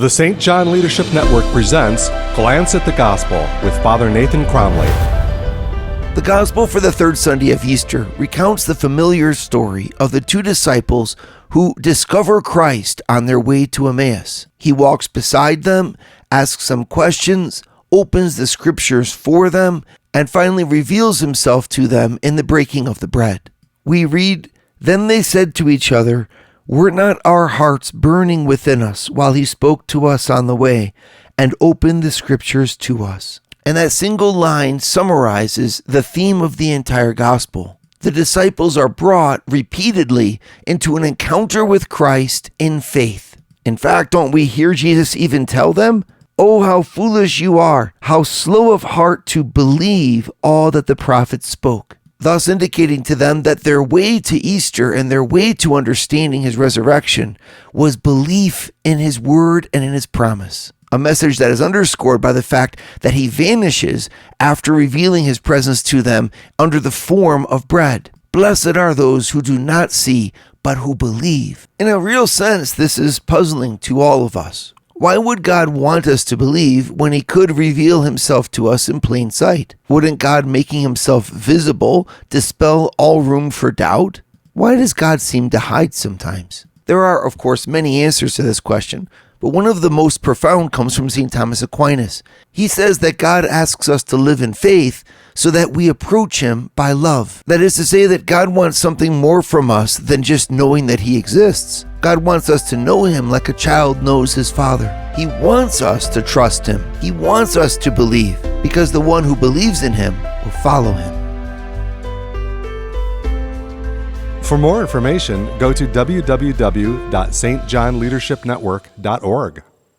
The St. John Leadership Network presents Glance at the Gospel with Father Nathan Cromley. The Gospel for the third Sunday of Easter recounts the familiar story of the two disciples who discover Christ on their way to Emmaus. He walks beside them, asks some questions, opens the scriptures for them, and finally reveals himself to them in the breaking of the bread. We read, "Then they said to each other, 'Were not our hearts burning within us while he spoke to us on the way and opened the scriptures to us?'" And that single line summarizes the theme of the entire gospel. The disciples are brought repeatedly into an encounter with Christ in faith. In fact, don't we hear Jesus even tell them, "Oh, how foolish you are, how slow of heart to believe all that the prophets spoke," thus indicating to them that their way to Easter and their way to understanding his resurrection was belief in his word and in his promise. A message that is underscored by the fact that he vanishes after revealing his presence to them under the form of bread. Blessed are those who do not see, but who believe. In a real sense, this is puzzling to all of us. Why would God want us to believe when he could reveal himself to us in plain sight? Wouldn't God making himself visible dispel all room for doubt? Why does God seem to hide sometimes? There are, of course, many answers to this question, but one of the most profound comes from St. Thomas Aquinas. He says that God asks us to live in faith so that we approach him by love. That is to say that God wants something more from us than just knowing that he exists. God wants us to know him like a child knows his father. He wants us to trust him. He wants us to believe, because the one who believes in him will follow him. For more information, go to www.stjohnleadershipnetwork.org.